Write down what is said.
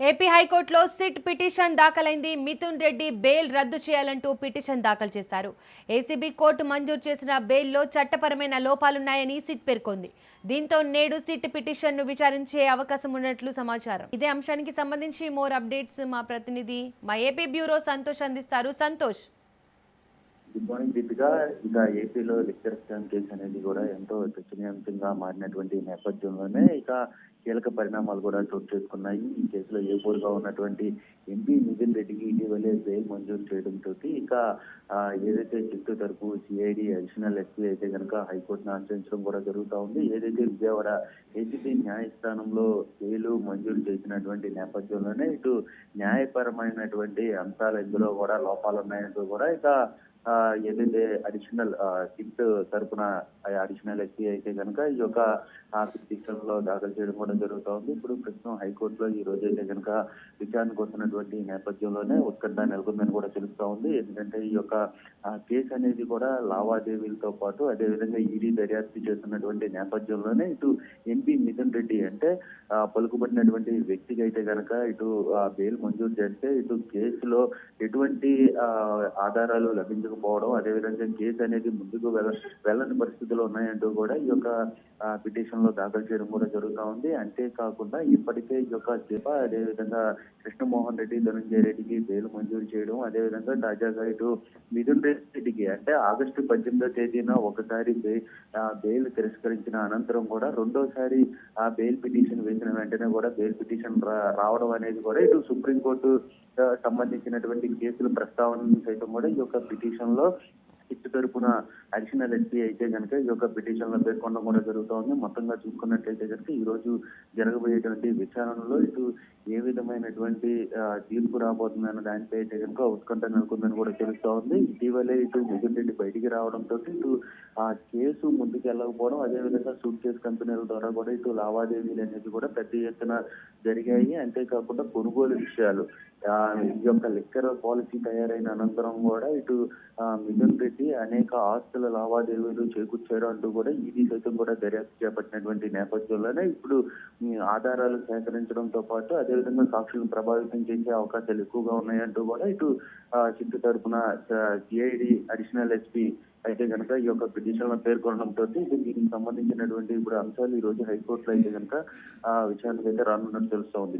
AP హైకోర్టులో SIT petition దాఖలైంది. Mithun Reddy bail రద్దు చేయాలంటూ పిటిషన్ దాఖలు చేశారు. ఏసీబీ కోర్టు మంజూరు చేసిన బెయిల్లో చట్టపరమైన లోపాలున్నాయని సిట్ పేర్కొంది. దీంతో నేడు సిట్ పిటిషన్ను విచారించే అవకాశం ఉన్నట్లు సమాచారం. ఇదే అంశానికి సంబంధించి మోర్ అప్డేట్స్ మా ప్రతినిధి మా ఏపీ బ్యూరో సంతోష్ అందిస్తారు. సంతోష్. Good morning Deepika. ఇక ఏపీలో లిక్కర్ స్కామ్ కేసు అనేది కూడా ఎంతో చర్చనీయాంశంగా మారినటువంటి నేపథ్యంలోనే ఇక కీలక పరిణామాలు కూడా చోటు చేసుకున్నాయి. ఈ కేసులో ఏపూరుగా ఉన్నటువంటి ఎంపీ మిథున్ రెడ్డికి ఇటీవలే బెయిల్ మంజూరు చేయడంతో ఇక ఏదైతే చిత్తూరు తరపు సిఐడి అడిషనల్ ఎస్పీ అయితే కనుక హైకోర్టును ఆశ్రయించడం కూడా జరుగుతూ ఉంది. ఏదైతే విజయవాడ ఏసీబీ న్యాయస్థానంలో బెయిల్ మంజూరు చేసినటువంటి నేపథ్యంలోనే ఇటు న్యాయపరమైనటువంటి అంశాలు ఇందులో కూడా లోపాలు ఉన్నాయంటూ కూడా ఇక ఏదైతే అడిషనల్ సిట్ తరపున అడిషనల్ ఎస్పీ అయితే కనుక ఈ యొక్క పిటిషన్ లో దాఖలు చేయడం కూడా జరుగుతూ ఉంది. ఇప్పుడు ప్రస్తుతం హైకోర్టులో ఈ రోజు అయితే కనుక విచారణకు వస్తున్నటువంటి నేపథ్యంలోనే ఉత్కంఠ నెలకొందని కూడా తెలుస్తా ఉంది. ఎందుకంటే ఈ యొక్క కేసు అనేది కూడా లావాదేవీలతో పాటు అదేవిధంగా ఈడీ దర్యాప్తు చేస్తున్నటువంటి నేపథ్యంలోనే ఇటు ఎంపీ మిథున్ రెడ్డి అంటే పలుకుబడినటువంటి వ్యక్తికి అయితే కనుక ఇటు బెయిల్ మంజూరు చేస్తే ఇటు కేసులో ఎటువంటి ఆధారాలు లభించకపోవడం, అదేవిధంగా కేసు అనేది ముందుకు వెళ్ళని పరిస్థితులు ఉన్నాయంటూ కూడా ఈ యొక్క పిటిషన్ లో దాఖలు చేయడం కూడా జరుగుతూ ఉంది. అంతేకాకుండా ఇప్పటికే ఈ యొక్క శివ అదేవిధంగా కృష్ణమోహన్ రెడ్డి, ధనంజయ రెడ్డికి బెయిల్ మంజూరు చేయడం, అదేవిధంగా తాజాగా ఇటు మిథున్ రెడ్డికి అంటే ఆగస్టు 18వ తేదీన ఒకసారి బెయిల్ తిరస్కరించిన అనంతరం కూడా రెండోసారి ఆ బెయిల్ పిటిషన్ వేసిన వెంటనే కూడా బెయిల్ పిటిషన్ రావడం అనేది కూడా ఇటు సుప్రీంకోర్టు సంబంధించినటువంటి కేసుల ప్రస్తావన సైతం కూడా ఈ యొక్క పిటిషన్ లో సిట్ తరపున అడిషనల్ ఎస్పీ అయితే కనుక ఈ యొక్క పిటిషన్ లో పేర్కొనడం కూడా జరుగుతోంది. మొత్తంగా చూసుకున్నట్లయితే కనుక ఈ రోజు జరగబోయేటువంటి విచారణలో ఇటు ఏ విధమైనటువంటి తీర్పు రాబోతుందన్న దానిపై అయితే కనుక ఉత్కంఠ నెలకొందని కూడా తెలుస్తా ఉంది. ఇటీవలే ఇటు మిథున్ రెడ్డి బయటికి రావడంతో ఇటు ఆ కేసు ముందుకు వెళ్ళకపోవడం, అదేవిధంగా సూట్ కేసు కంపెనీల ద్వారా కూడా ఇటు లావాదేవీలు అనేది కూడా పెద్ద ఎత్తున జరిగాయి. అంతేకాకుండా కొనుగోలు విషయాలు ఈ యొక్క లిక్కర్ పాలసీ తయారైన అనంతరం కూడా ఇటు మిథున్ రెడ్డి అనేక ఆస్తుల లావాదేవీలు చేకూర్చారు అంటూ కూడా ఈడీ సైతం కూడా దర్యాప్తు చేపట్టినటువంటి నేపథ్యంలోనే ఇప్పుడు ఆధారాలు సేకరించడంతో పాటు అదేవిధంగా సాక్షులను ప్రభావితం చేసే అవకాశాలు ఎక్కువగా ఉన్నాయంటూ కూడా ఇటు సిట్ తరపున సిఐడి అడిషనల్ ఎస్పీ అయితే కనుక ఈ యొక్క పిటిషన్ లో పేర్కొనడంతో దీనికి సంబంధించినటువంటి ఇప్పుడు అంశాలు ఈ రోజు హైకోర్టులో అయితే కనుక విచారణకు అయితే రానున్నట్టు తెలుస్తూ ఉంది.